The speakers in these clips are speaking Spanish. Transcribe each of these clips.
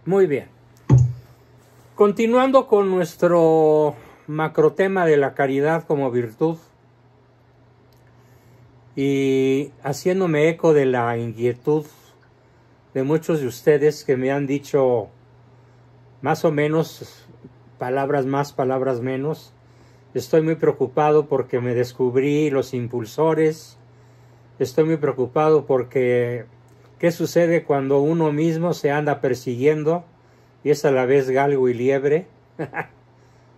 Muy bien. Continuando con nuestro macrotema de la caridad como virtud y haciéndome eco de la inquietud de muchos de ustedes que me han dicho más o menos, palabras más, palabras menos. Estoy muy preocupado porque me descubrí los impulsores. Estoy muy preocupado porque ¿qué sucede cuando uno mismo se anda persiguiendo y es a la vez galgo y liebre?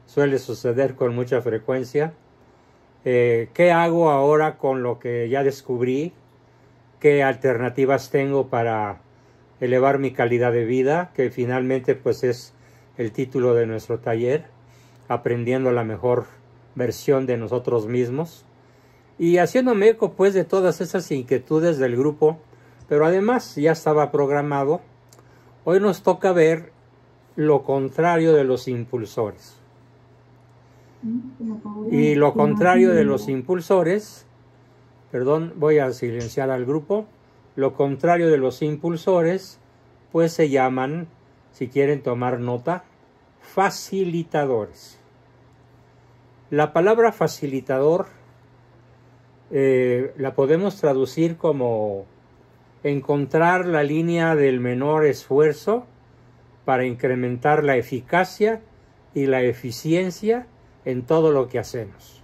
Suele suceder con mucha frecuencia. ¿Qué hago ahora con lo que ya descubrí? ¿Qué alternativas tengo para elevar mi calidad de vida? Que finalmente pues es el título de nuestro taller, aprendiendo la mejor versión de nosotros mismos. Y haciéndome eco pues de todas esas inquietudes del grupo, pero además ya estaba programado, hoy nos toca ver lo contrario de los impulsores. Y lo contrario de los impulsores, perdón, voy a silenciar al grupo, lo contrario de los impulsores, pues se llaman, si quieren tomar nota, facilitadores. La palabra facilitador la podemos traducir como encontrar la línea del menor esfuerzo para incrementar la eficacia y la eficiencia en todo lo que hacemos.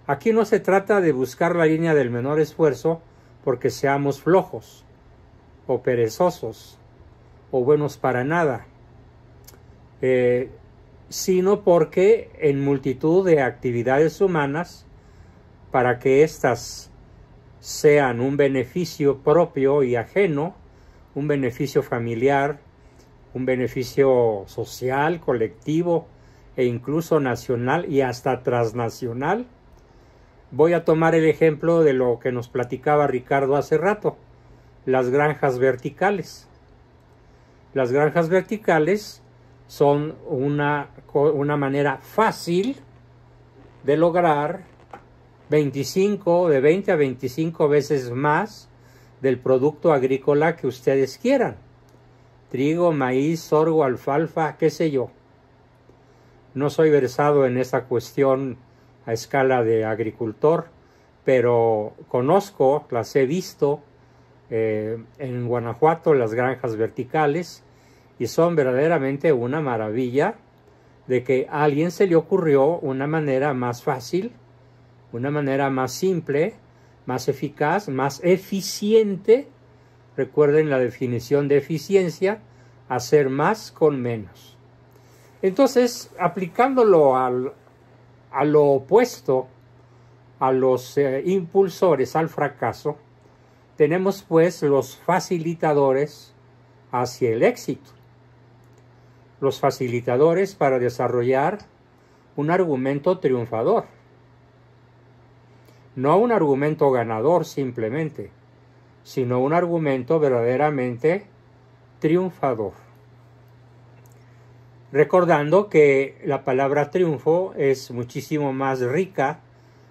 Aquí no se trata de buscar la línea del menor esfuerzo porque seamos flojos o perezosos o buenos para nada, sino porque en multitud de actividades humanas, para que éstas sean un beneficio propio y ajeno, un beneficio familiar, un beneficio social, colectivo e incluso nacional y hasta transnacional. Voy a tomar el ejemplo de lo que nos platicaba Ricardo hace rato, las granjas verticales. Las granjas verticales son una manera fácil de lograr de 20 a 25 veces más del producto agrícola que ustedes quieran. Trigo, maíz, sorgo, alfalfa, qué sé yo. No soy versado en esa cuestión a escala de agricultor, pero conozco, las he visto en Guanajuato, las granjas verticales, y son verdaderamente una maravilla de que a alguien se le ocurrió una manera más fácil, una manera más simple, más eficaz, más eficiente. Recuerden la definición de eficiencia, hacer más con menos. Entonces, aplicándolo a lo opuesto, a los impulsores al fracaso, tenemos pues los facilitadores hacia el éxito. Los facilitadores para desarrollar un argumento triunfador. No un argumento ganador simplemente, sino un argumento verdaderamente triunfador. Recordando que la palabra triunfo es muchísimo más rica,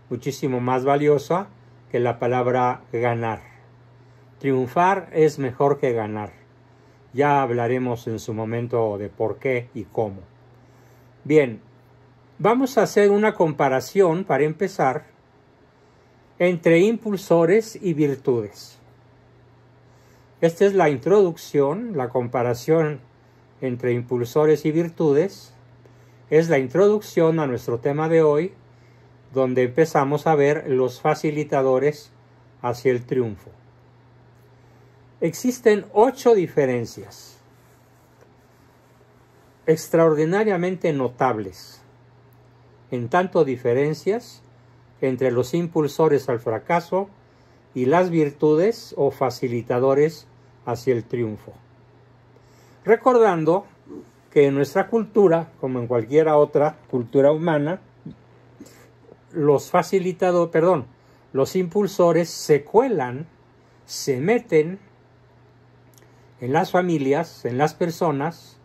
muchísimo más valiosa que la palabra ganar. Triunfar es mejor que ganar. Ya hablaremos en su momento de por qué y cómo. Bien, vamos a hacer una comparación para empezar entre impulsores y virtudes. Esta es la introducción, la comparación entre impulsores y virtudes. Es la introducción a nuestro tema de hoy, donde empezamos a ver los facilitadores hacia el triunfo. Existen 8 diferencias extraordinariamente notables, en tanto diferencias entre los impulsores al fracaso y las virtudes o facilitadores hacia el triunfo. Recordando que en nuestra cultura, como en cualquier otra cultura humana, los impulsores se cuelan, se meten en las familias, en las personas,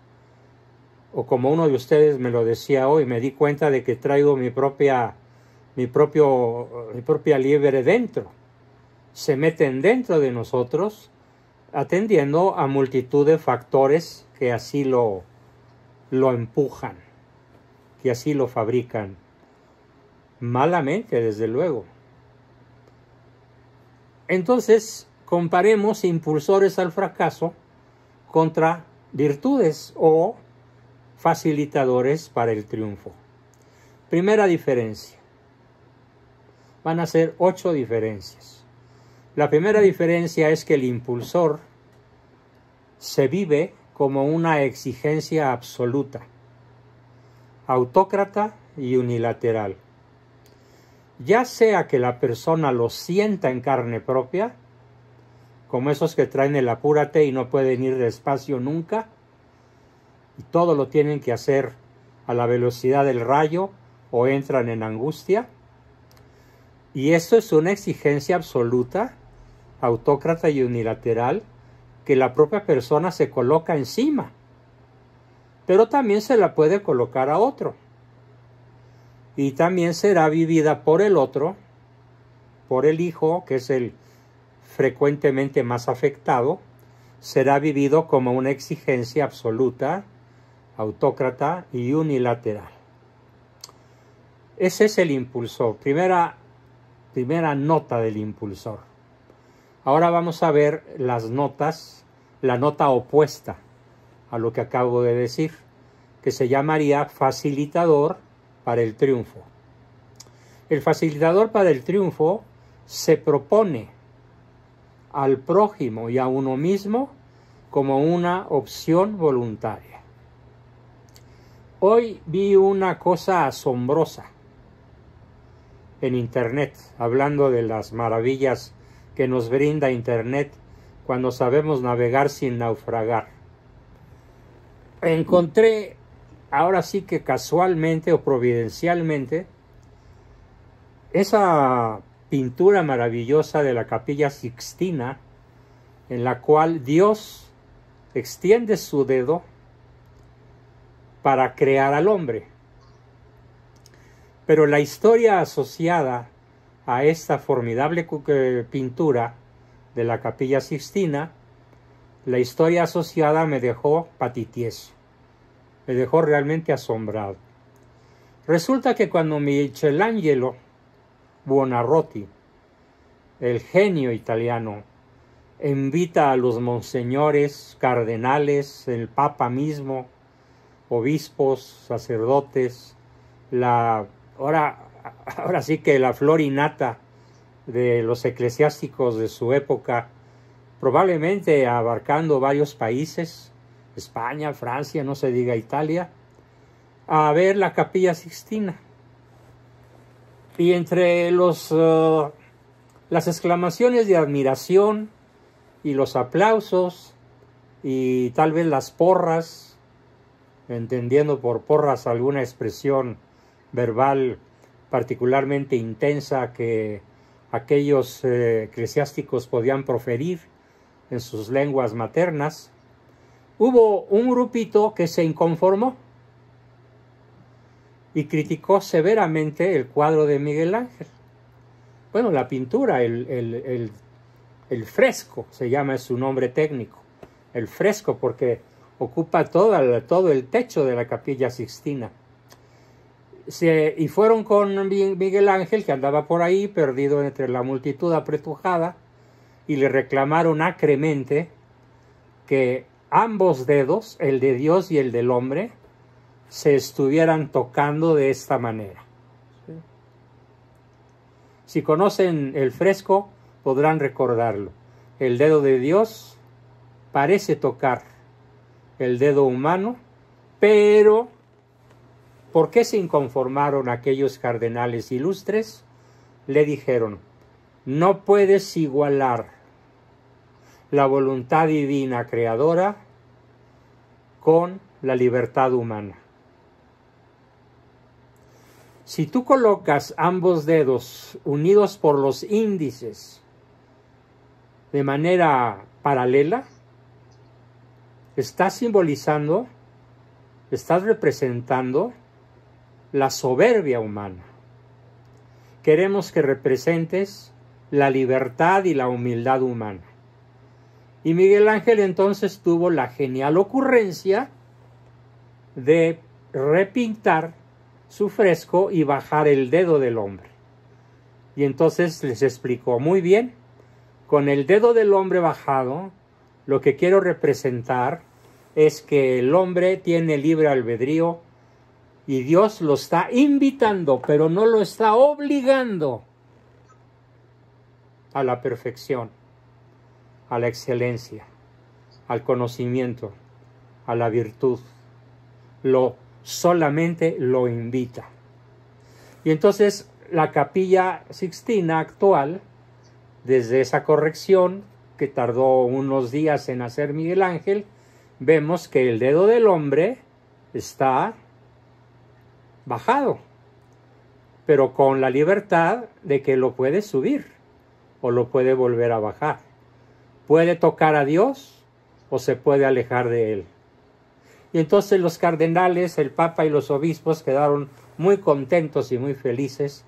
o como uno de ustedes me lo decía hoy, me di cuenta de que traigo mi propia liebre dentro. Se meten dentro de nosotros, atendiendo a multitud de factores que así lo empujan, que así lo fabrican, malamente, desde luego. Entonces, comparemos impulsores al fracaso contra virtudes o facilitadores para el triunfo. Primera diferencia. Van a ser 8 diferencias. La primera diferencia es que el impulsor se vive como una exigencia absoluta, autócrata y unilateral. Ya sea que la persona lo sienta en carne propia, como esos que traen el apúrate y no pueden ir despacio nunca, y todo lo tienen que hacer a la velocidad del rayo o entran en angustia. Y esto es una exigencia absoluta, autócrata y unilateral, que la propia persona se coloca encima, pero también se la puede colocar a otro. Y también será vivida por el otro, por el hijo, que es el frecuentemente más afectado, será vivido como una exigencia absoluta, autócrata y unilateral. Ese es el impulsor, primera nota del impulsor. Ahora vamos a ver las notas, la nota opuesta a lo que acabo de decir, que se llamaría facilitador para el triunfo. El facilitador para el triunfo se propone al prójimo y a uno mismo como una opción voluntaria. Hoy vi una cosa asombrosa en Internet, hablando de las maravillas que nos brinda Internet cuando sabemos navegar sin naufragar. Encontré, ahora sí que casualmente o providencialmente, esa pintura maravillosa de la Capilla Sixtina, en la cual Dios extiende su dedo para crear al hombre. Pero la historia asociada a esta formidable pintura de la Capilla Sixtina, la historia asociada me dejó patitieso, me dejó realmente asombrado. Resulta que cuando Michelangelo Buonarroti, el genio italiano, invita a los monseñores, cardenales, el papa mismo, obispos, sacerdotes, ahora sí que la flor y nata de los eclesiásticos de su época, probablemente abarcando varios países, España, Francia, no se diga Italia, a ver la Capilla Sixtina. Y entre las exclamaciones de admiración y los aplausos y tal vez las porras, entendiendo por porras alguna expresión verbal particularmente intensa que aquellos eclesiásticos podían proferir en sus lenguas maternas, hubo un grupito que se inconformó y criticó severamente el cuadro de Miguel Ángel. Bueno, la pintura, el fresco, se llama, es su nombre técnico, el fresco, porque ocupa todo el techo de la Capilla Sixtina. Y fueron con Miguel Ángel, que andaba por ahí, perdido entre la multitud apretujada, y le reclamaron acremente que ambos dedos, el de Dios y el del hombre, se estuvieran tocando de esta manera. Si conocen el fresco, podrán recordarlo. El dedo de Dios parece tocar el dedo humano, pero ¿por qué se inconformaron aquellos cardenales ilustres? Le dijeron: no puedes igualar la voluntad divina creadora con la libertad humana. Si tú colocas ambos dedos unidos por los índices de manera paralela, estás simbolizando, estás representando la soberbia humana. Queremos que representes la libertad y la humildad humana. Y Miguel Ángel entonces tuvo la genial ocurrencia de repintar su fresco y bajar el dedo del hombre. Y entonces les explicó muy bien, con el dedo del hombre bajado, lo que quiero representar es que el hombre tiene libre albedrío y Dios lo está invitando, pero no lo está obligando a la perfección, a la excelencia, al conocimiento, a la virtud. Solamente lo invita. Y entonces la Capilla Sixtina actual, desde esa corrección que tardó unos días en hacer Miguel Ángel, vemos que el dedo del hombre está bajado, pero con la libertad de que lo puede subir o lo puede volver a bajar. Puede tocar a Dios o se puede alejar de él. Y entonces los cardenales, el Papa y los obispos quedaron muy contentos y muy felices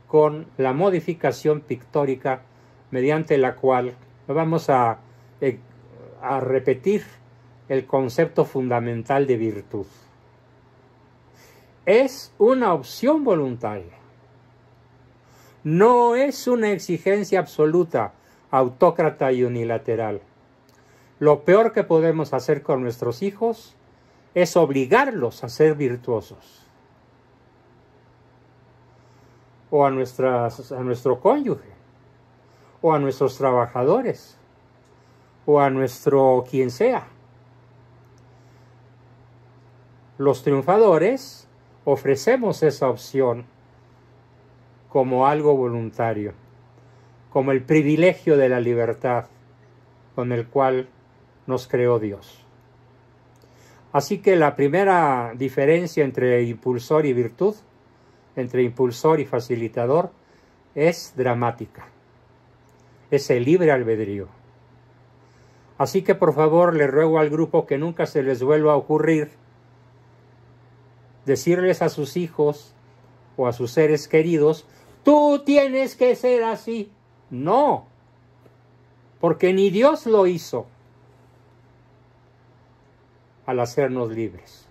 con la modificación pictórica mediante la cual vamos a repetir el concepto fundamental de virtud. Es una opción voluntaria. No es una exigencia absoluta, autócrata y unilateral. Lo peor que podemos hacer con nuestros hijos es obligarlos a ser virtuosos. O a nuestro cónyuge, o a nuestros trabajadores, o a nuestro quien sea. Los triunfadores ofrecemos esa opción como algo voluntario, como el privilegio de la libertad con el cual nos creó Dios. Así que la primera diferencia entre impulsor y virtud, entre impulsor y facilitador, es dramática. Es el libre albedrío. Así que por favor le ruego al grupo que nunca se les vuelva a ocurrir decirles a sus hijos o a sus seres queridos, tú tienes que ser así. No, porque ni Dios lo hizo al hacernos libres.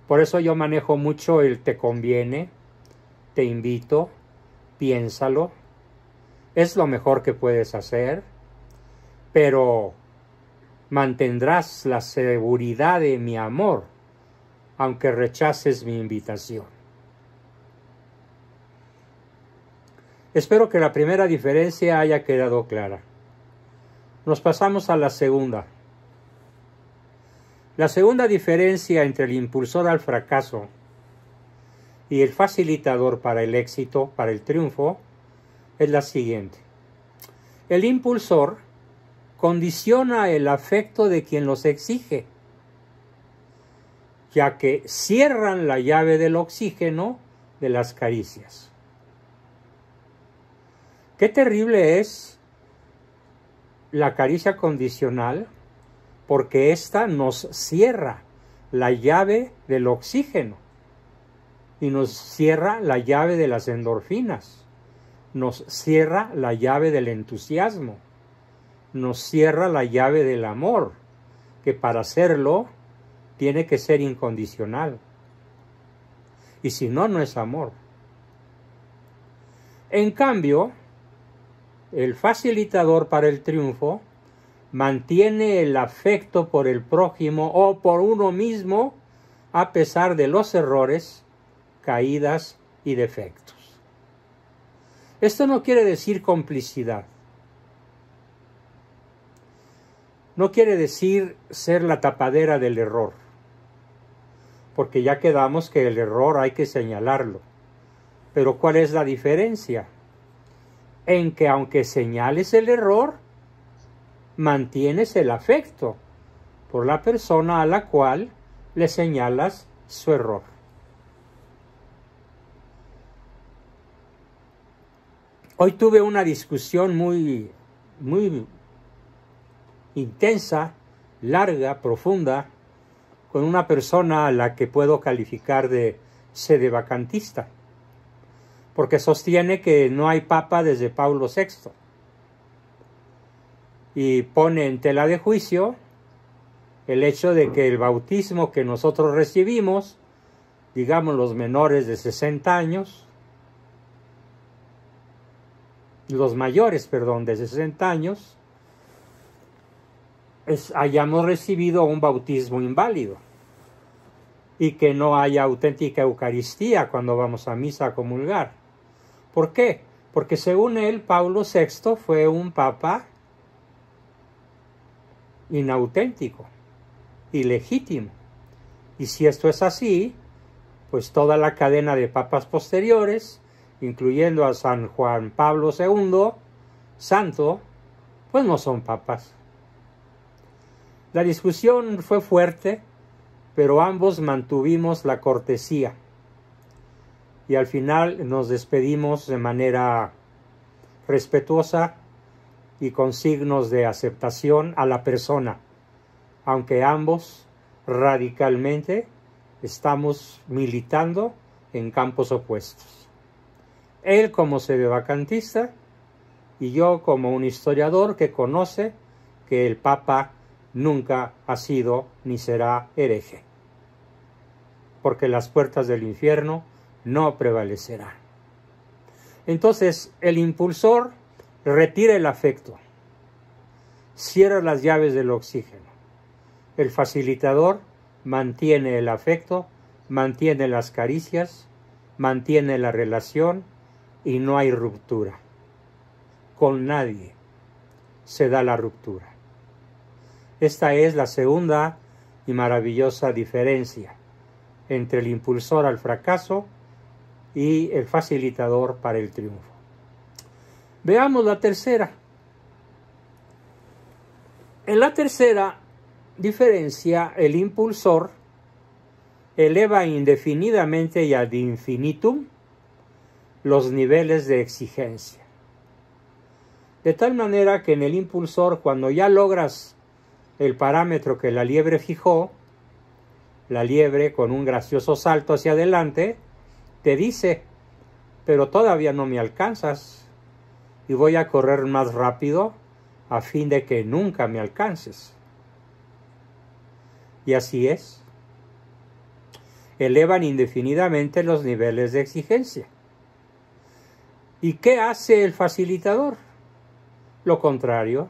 Por eso yo manejo mucho el te conviene, te invito, piénsalo, es lo mejor que puedes hacer, pero mantendrás la seguridad de mi amor, aunque rechaces mi invitación. Espero que la primera diferencia haya quedado clara. Nos pasamos a la segunda. La segunda diferencia entre el impulsor al fracaso y el facilitador para el éxito, para el triunfo, es la siguiente. El impulsor condiciona el afecto de quien los exige, ya que cierran la llave del oxígeno de las caricias. Qué terrible es la caricia condicional, porque ésta nos cierra la llave del oxígeno y nos cierra la llave de las endorfinas, nos cierra la llave del entusiasmo, nos cierra la llave del amor, que para hacerlo tiene que ser incondicional. Y si no, no es amor. En cambio, el facilitador para el triunfo mantiene el afecto por el prójimo o por uno mismo a pesar de los errores, caídas y defectos. Esto no quiere decir complicidad. No quiere decir ser la tapadera del error, porque ya quedamos que el error hay que señalarlo. Pero ¿cuál es la diferencia? En que aunque señales el error, mantienes el afecto por la persona a la cual le señalas su error. Hoy tuve una discusión muy intensa, larga, profunda, con una persona a la que puedo calificar de sedevacantista, porque sostiene que no hay papa desde Pablo VI. y pone en tela de juicio el hecho de que el bautismo que nosotros recibimos, digamos los menores de 60 años, los mayores, perdón, de 60 años, hayamos recibido un bautismo inválido y que no haya auténtica Eucaristía cuando vamos a misa a comulgar. ¿Por qué? Porque según él, Pablo VI fue un papa inauténtico, ilegítimo. Y si esto es así, pues toda la cadena de papas posteriores, incluyendo a San Juan Pablo II, santo, pues no son papas. La discusión fue fuerte, pero ambos mantuvimos la cortesía. Y al final nos despedimos de manera respetuosa y con signos de aceptación a la persona, aunque ambos radicalmente estamos militando en campos opuestos. Él como sedevacantista y yo como un historiador que conoce que el Papa nunca ha sido ni será hereje, porque las puertas del infierno no prevalecerán. Entonces el impulsor retira el afecto, cierra las llaves del oxígeno. El facilitador mantiene el afecto, mantiene las caricias, mantiene la relación y no hay ruptura. Con nadie se da la ruptura. Esta es la segunda y maravillosa diferencia entre el impulsor al fracaso y el facilitador para el triunfo. Veamos la tercera. En la tercera diferencia, el impulsor eleva indefinidamente y ad infinitum los niveles de exigencia. De tal manera que en el impulsor, cuando ya logras el parámetro que la liebre fijó, la liebre con un gracioso salto hacia adelante, te dice, pero todavía no me alcanzas y voy a correr más rápido a fin de que nunca me alcances. Y así es. Elevan indefinidamente los niveles de exigencia. ¿Y qué hace el facilitador? Lo contrario,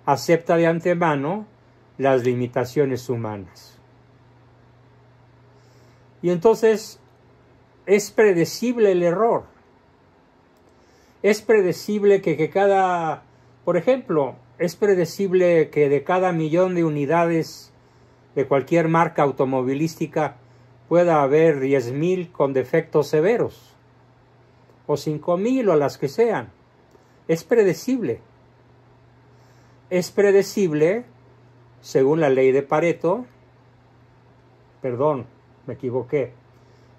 acepta de antemano las limitaciones humanas. Y entonces es predecible el error. Es predecible que por ejemplo, es predecible que de cada 1.000.000 de unidades de cualquier marca automovilística pueda haber 10.000 con defectos severos, o 5.000 o las que sean. Es predecible. Es predecible, según la ley de Pareto, perdón, me equivoqué,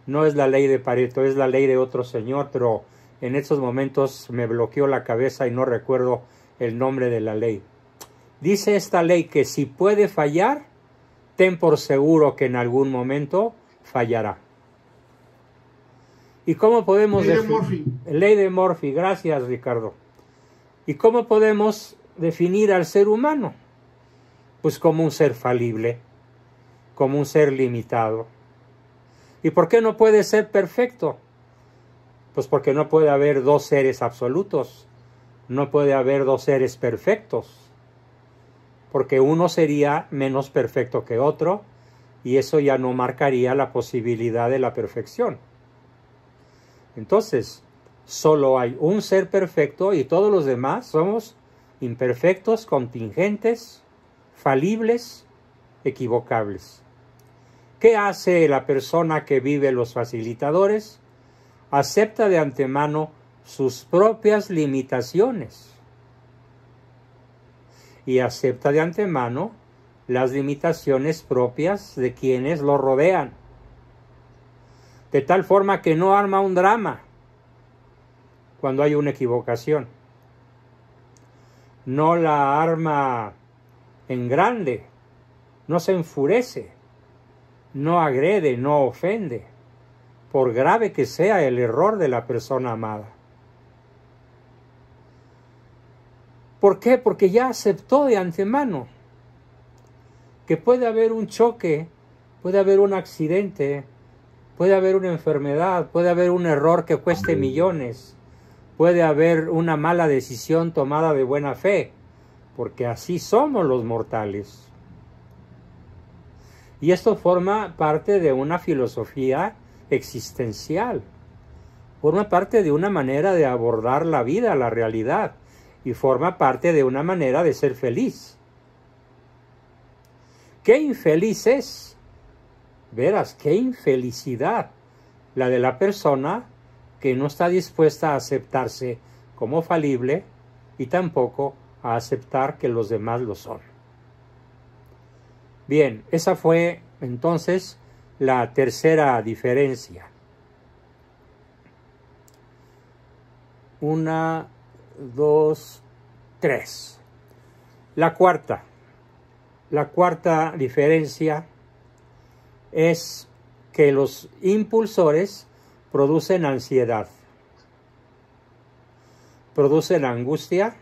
no es la ley de Pareto, es la ley de otro señor, pero en estos momentos me bloqueó la cabeza y no recuerdo el nombre de la ley. Dice esta ley que si puede fallar, ten por seguro que en algún momento fallará. ¿Y cómo podemos Ley de Murphy. Ley de Murphy, gracias Ricardo. ¿Y cómo podemos definir al ser humano? Pues como un ser falible, como un ser limitado. ¿Y por qué no puede ser perfecto? Pues porque no puede haber dos seres absolutos, no puede haber dos seres perfectos, porque uno sería menos perfecto que otro, y eso ya no marcaría la posibilidad de la perfección. Entonces, solo hay un ser perfecto y todos los demás somos imperfectos, contingentes, falibles, equivocables. ¿Qué hace la persona que vive los facilitadores? Acepta de antemano sus propias limitaciones y acepta de antemano las limitaciones propias de quienes lo rodean, de tal forma que no arma un drama cuando hay una equivocación, no la arma en grande, no se enfurece, no agrede, no ofende, por grave que sea el error de la persona amada. ¿Por qué? Porque ya aceptó de antemano que puede haber un choque, puede haber un accidente, puede haber una enfermedad, puede haber un error que cueste millones, puede haber una mala decisión tomada de buena fe, porque así somos los mortales. Y esto forma parte de una filosofía existencial, forma parte de una manera de abordar la vida, la realidad, y forma parte de una manera de ser feliz. ¡Qué infeliz es! Verás, qué infelicidad la de la persona que no está dispuesta a aceptarse como falible y tampoco a aceptar que los demás lo son. Bien, esa fue entonces la tercera diferencia. 1, 2, 3. La cuarta diferencia es que los impulsores producen ansiedad, producen angustia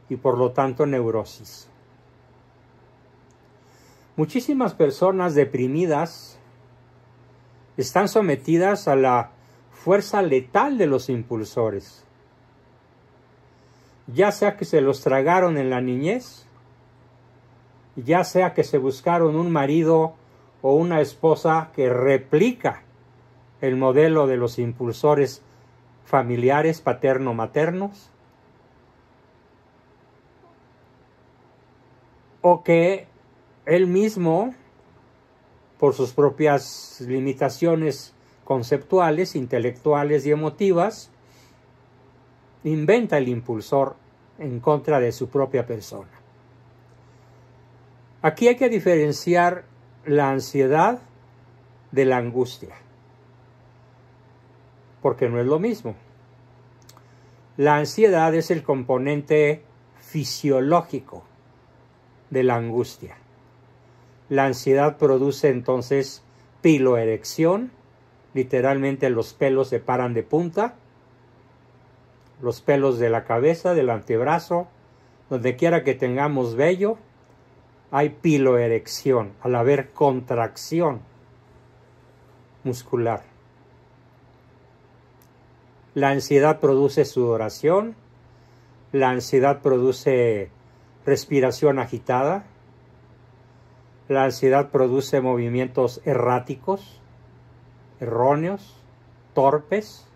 y por lo tanto neurosis. Muchísimas personas deprimidas están sometidas a la fuerza letal de los impulsores, ya sea que se los tragaron en la niñez, ya sea que se buscaron un marido o una esposa que replica el modelo de los impulsores familiares paterno-maternos, o que él mismo, por sus propias limitaciones conceptuales, intelectuales y emotivas, inventa el impulsor en contra de su propia persona. Aquí hay que diferenciar la ansiedad de la angustia, porque no es lo mismo. La ansiedad es el componente fisiológico de la angustia. La ansiedad produce entonces piloerección, literalmente los pelos se paran de punta, los pelos de la cabeza, del antebrazo, donde quiera que tengamos vello, hay piloerección, al haber contracción muscular. La ansiedad produce sudoración, la ansiedad produce respiración agitada, la ansiedad produce movimientos erráticos, erróneos, torpes.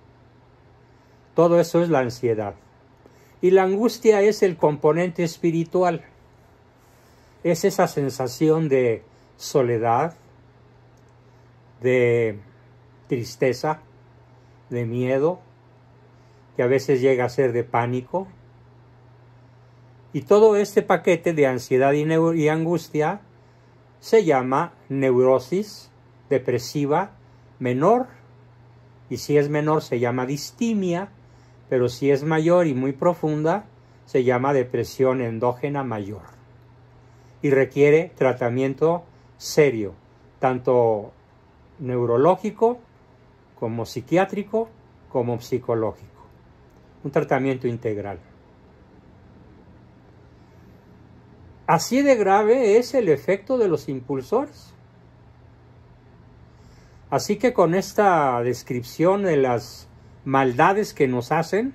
Todo eso es la ansiedad. Y la angustia es el componente espiritual. Es esa sensación de soledad, de tristeza, de miedo, que a veces llega a ser de pánico. Y todo este paquete de ansiedad y angustia se llama neurosis depresiva menor, y si es menor se llama distimia, pero si es mayor y muy profunda se llama depresión endógena mayor y requiere tratamiento serio, tanto neurológico como psiquiátrico como psicológico, un tratamiento integral. Así de grave es el efecto de los impulsores. Así que con esta descripción de las maldades que nos hacen,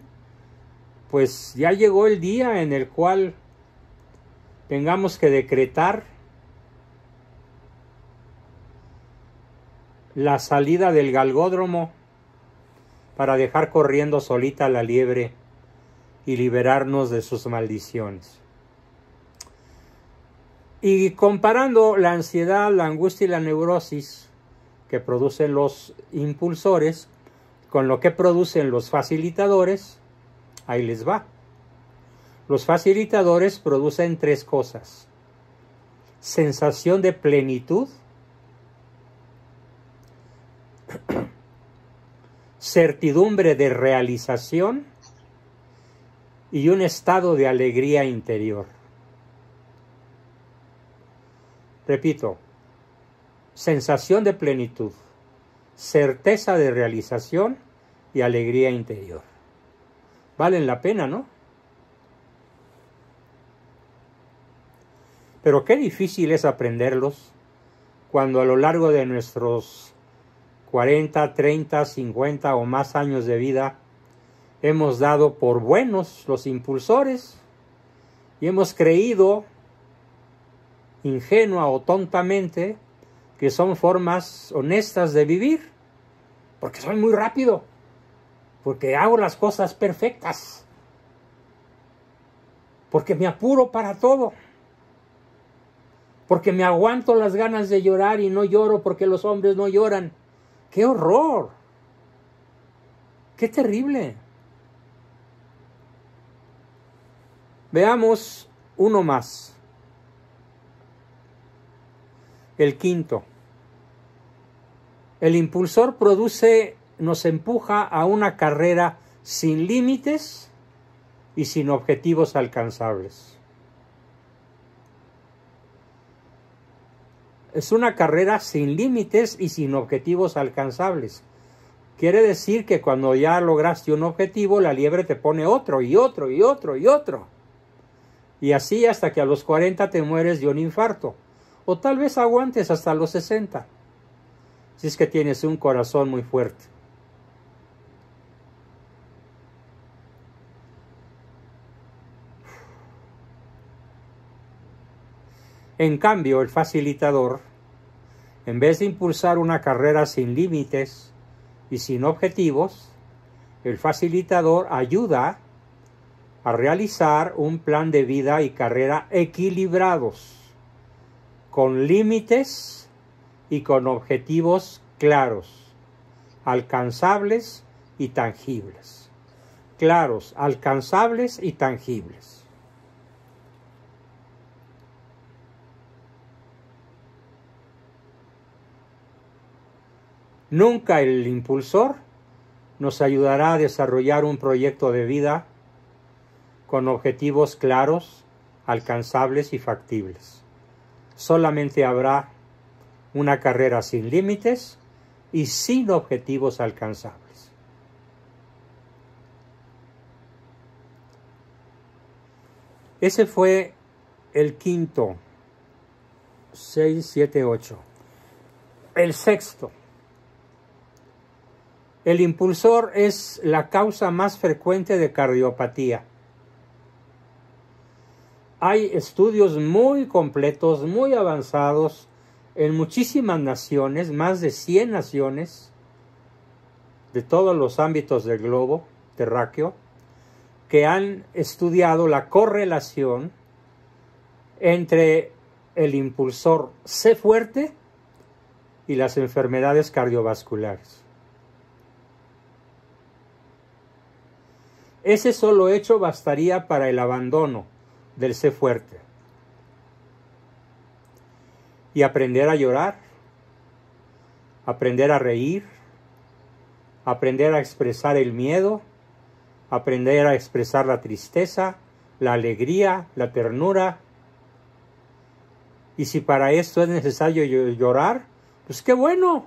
pues ya llegó el día en el cual tengamos que decretar la salida del galgódromo para dejar corriendo solita la liebre y liberarnos de sus maldiciones. Y comparando la ansiedad, la angustia y la neurosis que producen los impulsores con lo que producen los facilitadores, ahí les va. Los facilitadores producen tres cosas: sensación de plenitud, certidumbre de realización y un estado de alegría interior. Repito, sensación de plenitud, certeza de realización y alegría interior. Valen la pena, ¿no? Pero qué difícil es aprenderlos cuando a lo largo de nuestros 40, 30, 50 o más años de vida hemos dado por buenos los impulsores y hemos creído ingenua o tontamente que son formas honestas de vivir, porque soy muy rápido, porque hago las cosas perfectas, porque me apuro para todo, porque me aguanto las ganas de llorar y no lloro porque los hombres no lloran. ¡Qué horror! ¡Qué terrible! Veamos uno más. El quinto. El impulsor nos empuja a una carrera sin límites y sin objetivos alcanzables. Es una carrera sin límites y sin objetivos alcanzables. Quiere decir que cuando ya lograste un objetivo, la liebre te pone otro y otro y otro y otro. Y así hasta que a los 40 te mueres de un infarto. O tal vez aguantes hasta los 60. Si es que tienes un corazón muy fuerte. En cambio, el facilitador, en vez de impulsar una carrera sin límites y sin objetivos, el facilitador ayuda a realizar un plan de vida y carrera equilibrados, con límites y con objetivos claros, alcanzables y tangibles. Claros, alcanzables y tangibles. Nunca el impulsor nos ayudará a desarrollar un proyecto de vida con objetivos claros, alcanzables y factibles. Solamente habrá una carrera sin límites y sin objetivos alcanzables. Ese fue el quinto. 6, 7, 8. El sexto. El impulsor es la causa más frecuente de cardiopatía. Hay estudios muy completos, muy avanzados, en muchísimas naciones, más de 100 naciones, de todos los ámbitos del globo terráqueo, que han estudiado la correlación entre el impulsor C fuerte y las enfermedades cardiovasculares. Ese solo hecho bastaría para el abandono del C fuerte. Y aprender a llorar, aprender a reír, aprender a expresar el miedo, aprender a expresar la tristeza, la alegría, la ternura. Y si para esto es necesario llorar, pues qué bueno.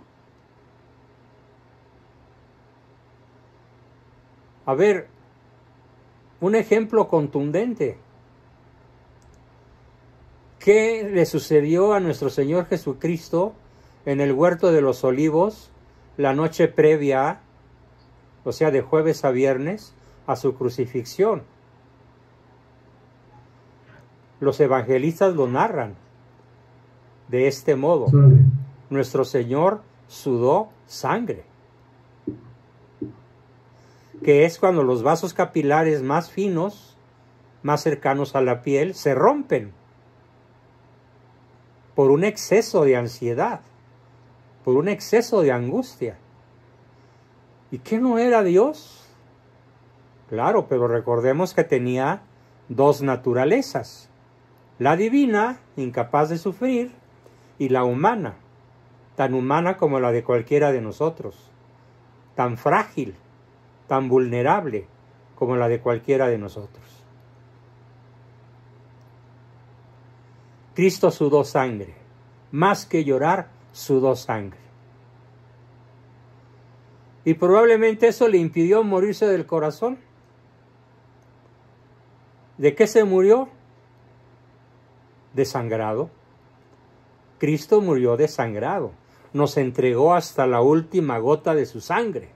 A ver, un ejemplo contundente. ¿Qué le sucedió a nuestro Señor Jesucristo en el huerto de los Olivos la noche previa, o sea, de jueves a viernes, a su crucifixión? Los evangelistas lo narran de este modo. Nuestro Señor sudó sangre, que es cuando los vasos capilares más finos, más cercanos a la piel, se rompen por un exceso de ansiedad, por un exceso de angustia. ¿Y qué no era Dios? Claro, pero recordemos que tenía dos naturalezas: la divina, incapaz de sufrir, y la humana, tan humana como la de cualquiera de nosotros, tan frágil, tan vulnerable como la de cualquiera de nosotros. Cristo sudó sangre, más que llorar, sudó sangre. Y probablemente eso le impidió morirse del corazón. ¿De qué se murió? desangrado. Cristo murió desangrado. Nos entregó hasta la última gota de su sangre.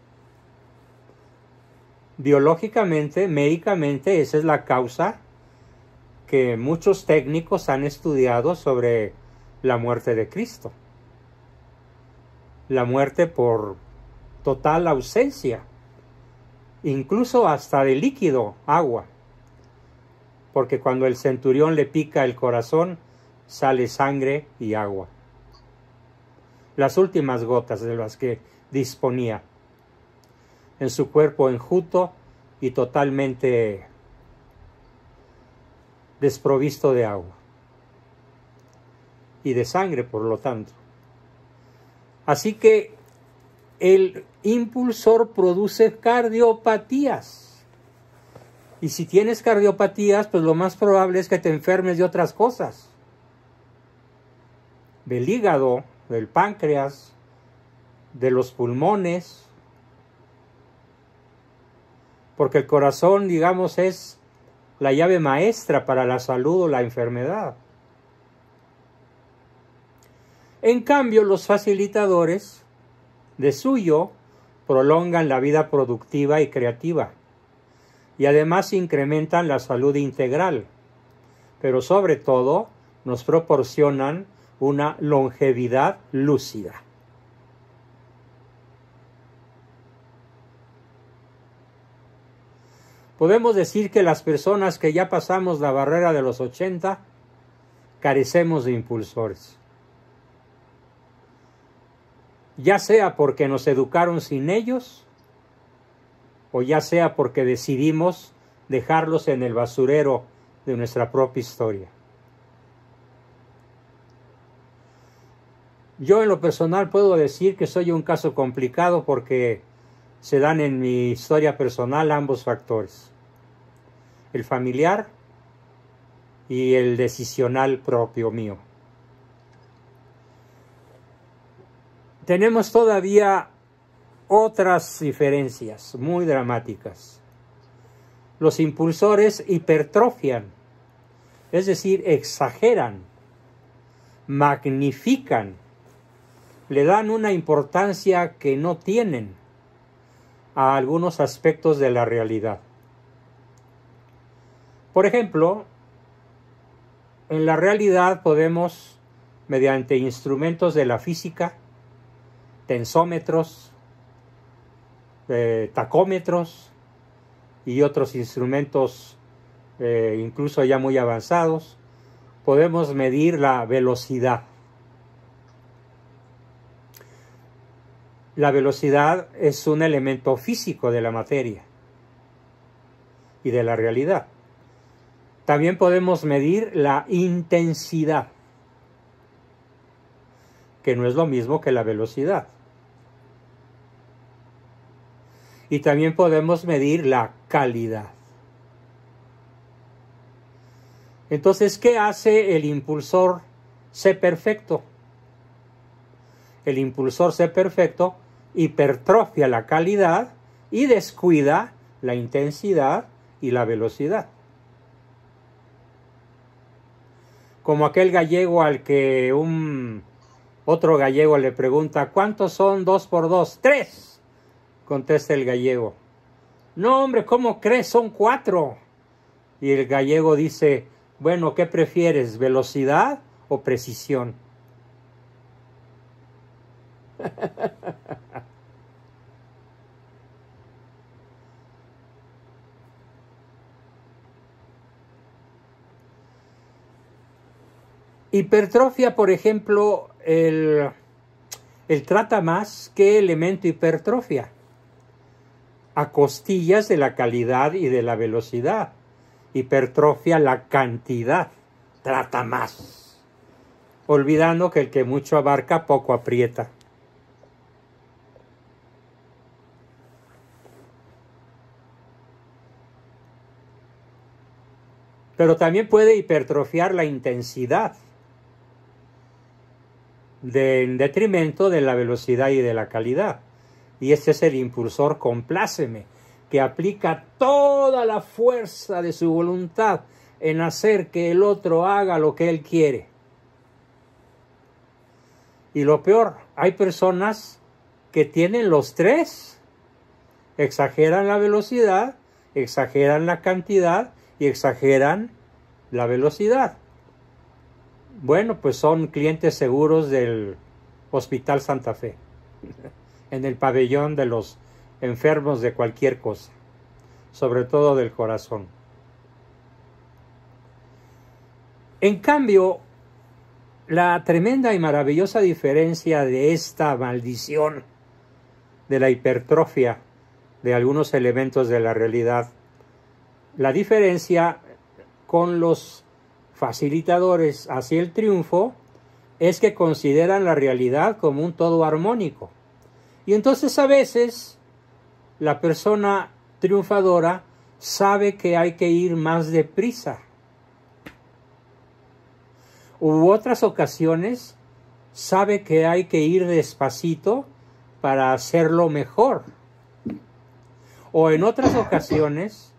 Biológicamente, médicamente, esa es la causa que muchos técnicos han estudiado sobre la muerte de Cristo. La muerte por total ausencia, incluso hasta de líquido, agua. Porque cuando el centurión le pica el corazón, sale sangre y agua. Las últimas gotas de las que disponía. En su cuerpo enjuto y totalmente desprovisto de agua. Y de sangre, por lo tanto. Así que el impulsor produce cardiopatías. Y si tienes cardiopatías, pues lo más probable es que te enfermes de otras cosas. Del hígado, del páncreas, de los pulmones. Porque el corazón, digamos, es la llave maestra para la salud o la enfermedad. En cambio, los facilitadores de suyo prolongan la vida productiva y creativa y además incrementan la salud integral, pero sobre todo nos proporcionan una longevidad lúcida. Podemos decir que las personas que ya pasamos la barrera de los 80 carecemos de impulsores. Ya sea porque nos educaron sin ellos, o ya sea porque decidimos dejarlos en el basurero de nuestra propia historia. Yo en lo personal puedo decir que soy un caso complicado porque se dan en mi historia personal ambos factores. El familiar y el decisional propio mío. Tenemos todavía otras diferencias muy dramáticas. Los impulsores hipertrofian, es decir, exageran, magnifican, le dan una importancia que no tienen a algunos aspectos de la realidad. Por ejemplo, en la realidad podemos, mediante instrumentos de la física, tensómetros, tacómetros y otros instrumentos incluso ya muy avanzados, podemos medir la velocidad. La velocidad es un elemento físico de la materia y de la realidad. También podemos medir la intensidad, que no es lo mismo que la velocidad. Y también podemos medir la calidad. Entonces, ¿qué hace el impulsor C perfecto? El impulsor C perfecto hipertrofia la calidad y descuida la intensidad y la velocidad. Como aquel gallego al que otro gallego le pregunta, ¿cuántos son 2 por 2? 3. Contesta el gallego. No, hombre, ¿cómo crees? Son 4. Y el gallego dice, bueno, ¿qué prefieres? ¿Velocidad o precisión? Hipertrofia, por ejemplo, el trata más que elemento hipertrofia, a costillas de la calidad y de la velocidad. Hipertrofia la cantidad, trata más, olvidando que el que mucho abarca poco aprieta. Pero también puede hipertrofiar la intensidad, en detrimento de la velocidad y de la calidad. Y este es el impulsor compláceme, que aplica toda la fuerza de su voluntad en hacer que el otro haga lo que él quiere. Y lo peor, hay personas que tienen los tres. Exageran la velocidad, exageran la cantidad y exageran la velocidad. Bueno, pues son clientes seguros del Hospital Santa Fe, en el pabellón de los enfermos de cualquier cosa, sobre todo del corazón. En cambio, la tremenda y maravillosa diferencia de esta maldición de la hipertrofia de algunos elementos de la realidad, la diferencia con los facilitadores hacia el triunfo es que consideran la realidad como un todo armónico. Y entonces a veces la persona triunfadora sabe que hay que ir más deprisa. U otras ocasiones sabe que hay que ir despacito para hacerlo mejor. O en otras ocasiones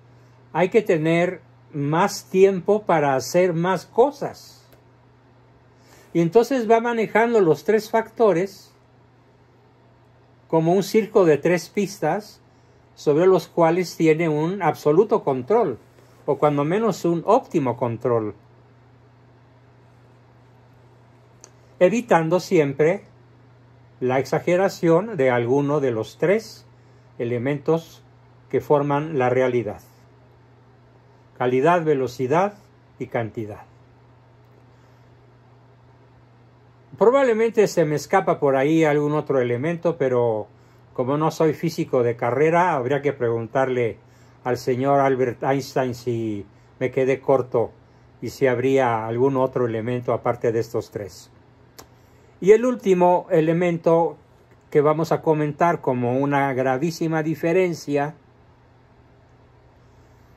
hay que tener más tiempo para hacer más cosas. Y entonces va manejando los tres factores como un circo de tres pistas sobre los cuales tiene un absoluto control, o cuando menos un óptimo control, evitando siempre la exageración de alguno de los tres elementos que forman la realidad: calidad, velocidad y cantidad. Probablemente se me escapa por ahí algún otro elemento, pero como no soy físico de carrera, habría que preguntarle al señor Albert Einstein si me quedé corto y si habría algún otro elemento aparte de estos tres. Y el último elemento que vamos a comentar como una gravísima diferencia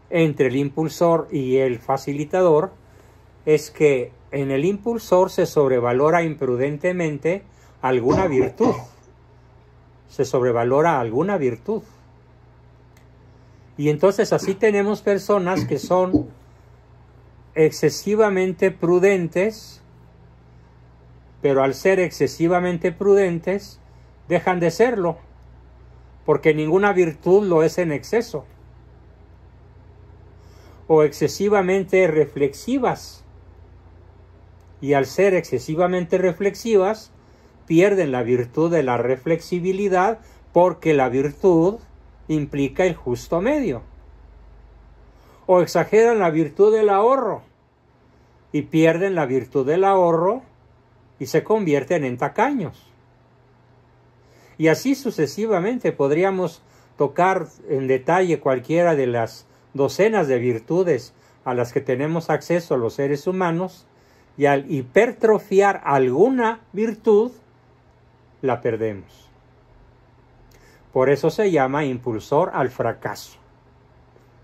entre el impulsor y el facilitador es que en el impulsor se sobrevalora imprudentemente alguna virtud. Se sobrevalora alguna virtud. Y entonces así tenemos personas que son excesivamente prudentes, pero al ser excesivamente prudentes dejan de serlo, porque ninguna virtud lo es en exceso. O excesivamente reflexivas, y al ser excesivamente reflexivas pierden la virtud de la reflexibilidad, porque la virtud implica el justo medio. O exageran la virtud del ahorro y pierden la virtud del ahorro y se convierten en tacaños. Y así sucesivamente podríamos tocar en detalle cualquiera de las docenas de virtudes a las que tenemos acceso los seres humanos, y al hipertrofiar alguna virtud, la perdemos. Por eso se llama impulsor al fracaso,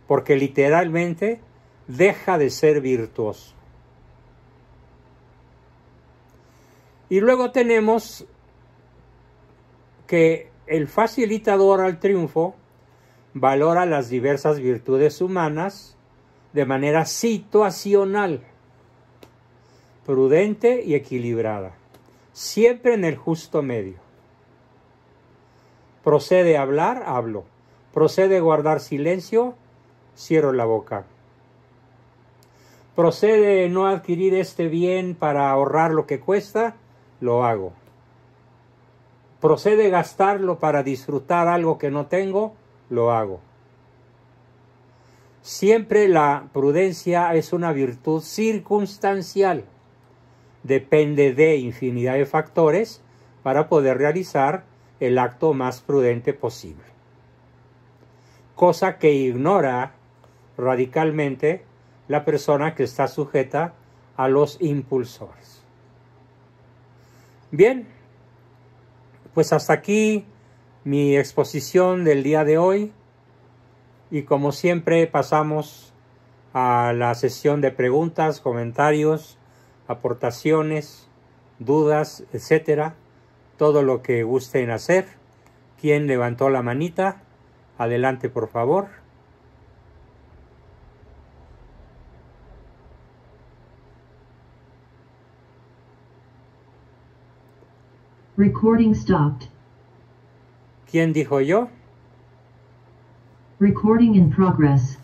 porque literalmente deja de ser virtuoso. Y luego tenemos que el facilitador al triunfo valora las diversas virtudes humanas de manera situacional, prudente y equilibrada, siempre en el justo medio. Procede a hablar, hablo. Procede a guardar silencio, cierro la boca. Procede no adquirir este bien para ahorrar lo que cuesta, lo hago. Procede gastarlo para disfrutar algo que no tengo, lo hago. Siempre la prudencia es una virtud circunstancial. Depende de infinidad de factores para poder realizar el acto más prudente posible. Cosa que ignora radicalmente la persona que está sujeta a los impulsores. Bien, pues hasta aquí mi exposición del día de hoy, y como siempre pasamos a la sesión de preguntas, comentarios, aportaciones, dudas, etcétera, todo lo que gusten hacer. ¿Quién levantó la manita? Adelante, por favor. Recording stopped. ¿Quién dijo yo? Recording in progress.